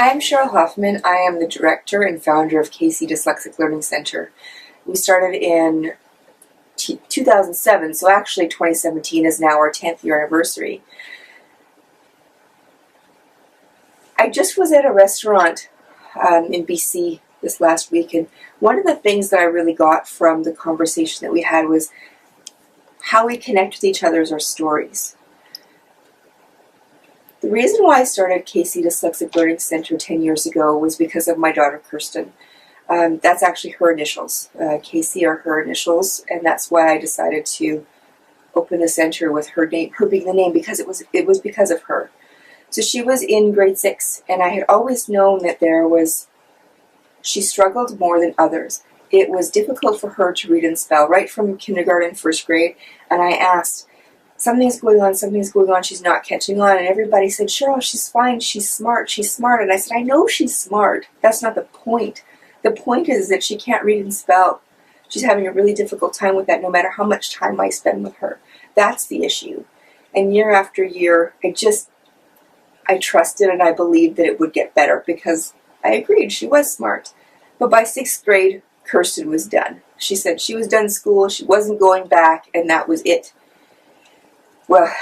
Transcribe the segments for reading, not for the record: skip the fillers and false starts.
I'm Cheryl Hoffman. I am the director and founder of KC Dyslexic Learning Center. We started in 2007, so actually 2017 is now our 10th year anniversary. I just was at a restaurant in BC this last week, and one of the things that I really got from the conversation that we had was how we connect with each other is our stories. The reason why I started KC Dyslexic Learning Center 10 years ago was because of my daughter Kirsten. That's actually her initials. KC are her initials, and that's why I decided to open the center with her name, her being the name, because it was because of her. So she was in grade 6, and I had always known that she struggled more than others. It was difficult for her to read and spell right from kindergarten, first grade, and I asked, something's going on, she's not catching on. And everybody said, Cheryl, she's fine, she's smart. And I said, I know she's smart. That's not the point. The point is that she can't read and spell. She's having a really difficult time with that no matter how much time I spend with her. That's the issue. And year after year, I trusted and I believed that it would get better because I agreed she was smart. But by 6th grade, Kirsten was done. She said she was done school, she wasn't going back, and that was it. Well,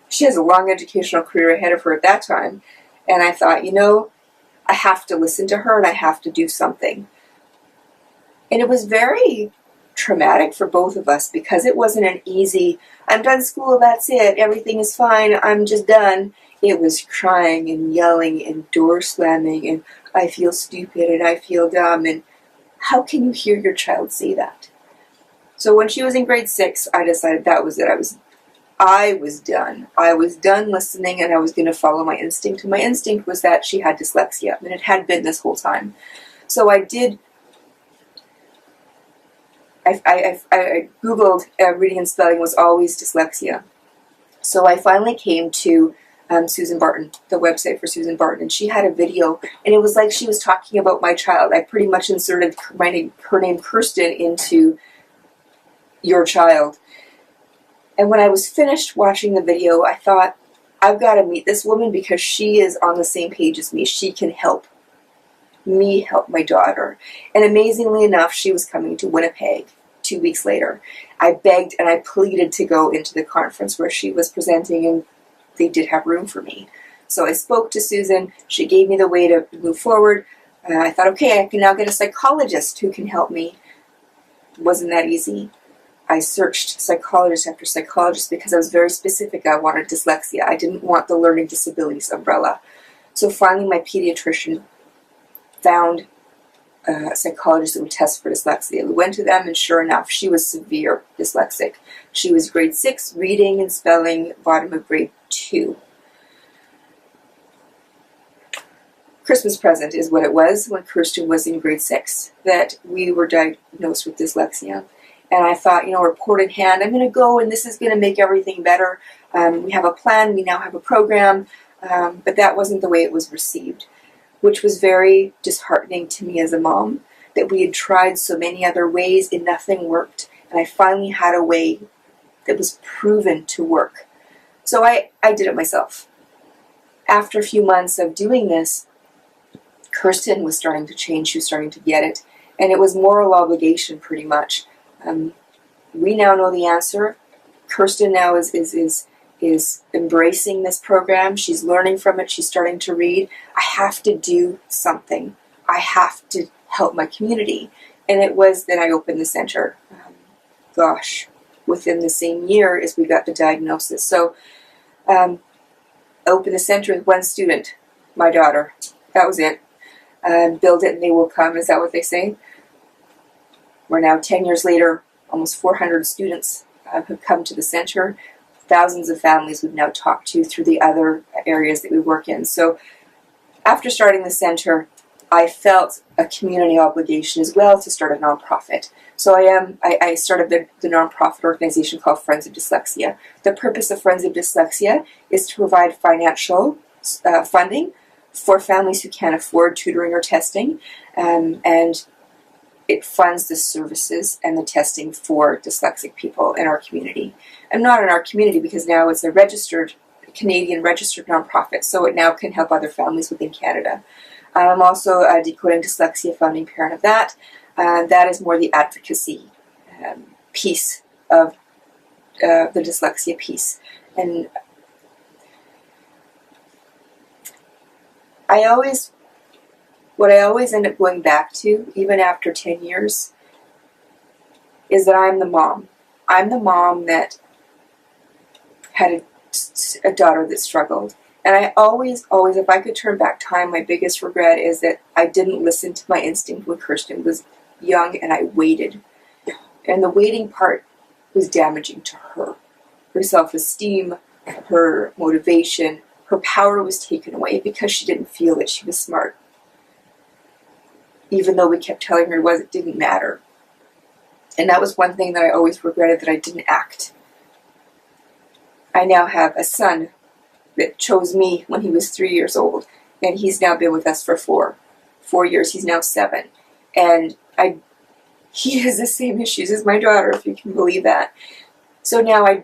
she has a long educational career ahead of her at that time, and I thought, I have to listen to her and I have to do something. And it was very traumatic for both of us because it wasn't an easy, I'm done school, that's it, everything is fine, I'm just done. It was crying and yelling and door slamming and I feel stupid and I feel dumb, and how can you hear your child say that? So when she was in grade 6, I decided that was it. I was done. I was done listening, and I was going to follow my instinct. And my instinct was that she had dyslexia, and it had been this whole time. So I Googled reading and spelling was always dyslexia. So I finally came to Susan Barton, the website for Susan Barton, and she had a video, and it was like she was talking about my child. I pretty much inserted her name Kirsten into your child. And when I was finished watching the video, I thought, I've got to meet this woman because she is on the same page as me. She can help me help my daughter. And amazingly enough, she was coming to Winnipeg 2 weeks later. I begged and I pleaded to go into the conference where she was presenting, and they did have room for me. So I spoke to Susan. She gave me the way to move forward. I thought, okay, I can now get a psychologist who can help me. It wasn't that easy. I searched psychologist after psychologist because I was very specific. I wanted dyslexia. I didn't want the learning disabilities umbrella. So finally my pediatrician found a psychologist that would test for dyslexia. We went to them, and sure enough, she was severe dyslexic. She was grade 6, reading and spelling, bottom of grade 2. Christmas present is what it was when Kirsten was in grade 6, that we were diagnosed with dyslexia. And I thought, report in hand, I'm going to go and this is going to make everything better. We have a plan, we now have a program, but that wasn't the way it was received, which was very disheartening to me as a mom, that we had tried so many other ways and nothing worked. And I finally had a way that was proven to work. So I did it myself. After a few months of doing this, Kirsten was starting to change, she was starting to get it, and it was moral obligation pretty much. We now know the answer. Kirsten now is embracing this program. She's learning from it. She's starting to read. I have to do something. I have to help my community. And it was that I opened the center. Within the same year as we got the diagnosis. So I opened the center with one student, my daughter. That was it. Build it and they will come. Is that what they say? We're now 10 years later, almost 400 students have come to the center. Thousands of families we've now talked to through the other areas that we work in. So after starting the center, I felt a community obligation as well to start a nonprofit. So I started the nonprofit organization called Friends of Dyslexia. The purpose of Friends of Dyslexia is to provide financial funding for families who can't afford tutoring or testing, and it funds the services and the testing for dyslexic people in our community. And not in our community because now it's a registered Canadian registered nonprofit, so it now can help other families within Canada. I'm also a Decoding Dyslexia founding parent of that. That is more the advocacy piece of the dyslexia piece. And what I always end up going back to, even after 10 years, is that I'm the mom. I'm the mom that had a daughter that struggled. And I always, if I could turn back time, my biggest regret is that I didn't listen to my instinct when Kirsten was young and I waited. And the waiting part was damaging to her. Her self-esteem, her motivation, her power was taken away because she didn't feel that she was smart. Even though we kept telling her it didn't matter. And that was one thing that I always regretted, that I didn't act. I now have a son that chose me when he was 3 years old, and he's now been with us for 4 years. He's now 7. And he has the same issues as my daughter, if you can believe that. So now I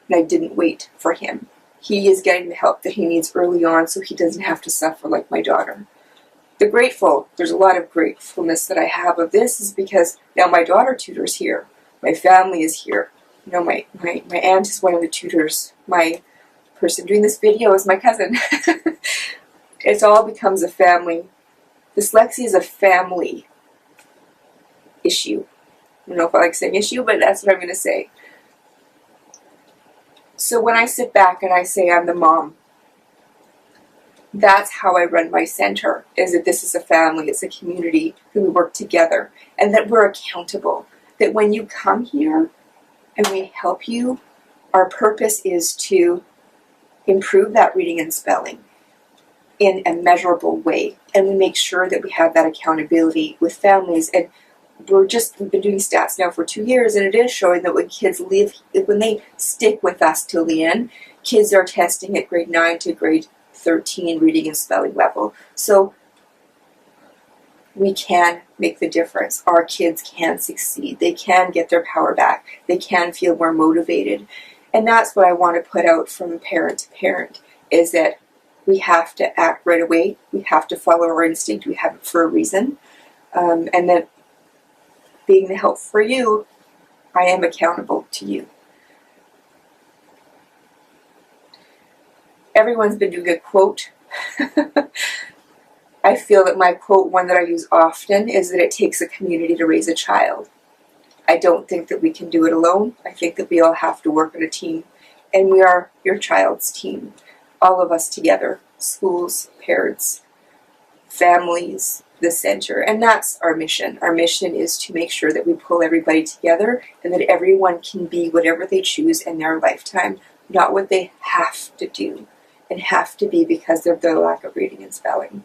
didn't wait for him. He is getting the help that he needs early on so he doesn't have to suffer like my daughter. There's a lot of gratefulness that I have of this, is because now my daughter tutors here. My family is here. You know, my aunt is one of the tutors. My person doing this video is my cousin. It all becomes a family. Dyslexia is a family issue. I don't know if I like saying issue, but that's what I'm going to say. So when I sit back and I say I'm the mom, that's how I run my center, is that this is a family, it's a community, that we work together, and that we're accountable. That when you come here and we help you, our purpose is to improve that reading and spelling in a measurable way. And we make sure that we have that accountability with families. And we've been doing stats now for 2 years, and it is showing that when they stick with us till the end, kids are testing at grade 9 to grade 13 reading and spelling level. So we can make the difference. Our kids can succeed. They can get their power back. They can feel more motivated. And that's what I want to put out from parent to parent, is that we have to act right away. We have to follow our instinct. We have it for a reason. And that being the help for you, I am accountable to you. Everyone's been doing a quote. I feel that my quote, one that I use often, is that it takes a community to raise a child. I don't think that we can do it alone. I think that we all have to work in a team. And we are your child's team. All of us together. Schools, parents, families, the center. And that's our mission. Our mission is to make sure that we pull everybody together and that everyone can be whatever they choose in their lifetime, not what they have to do and have to be because of their lack of reading and spelling.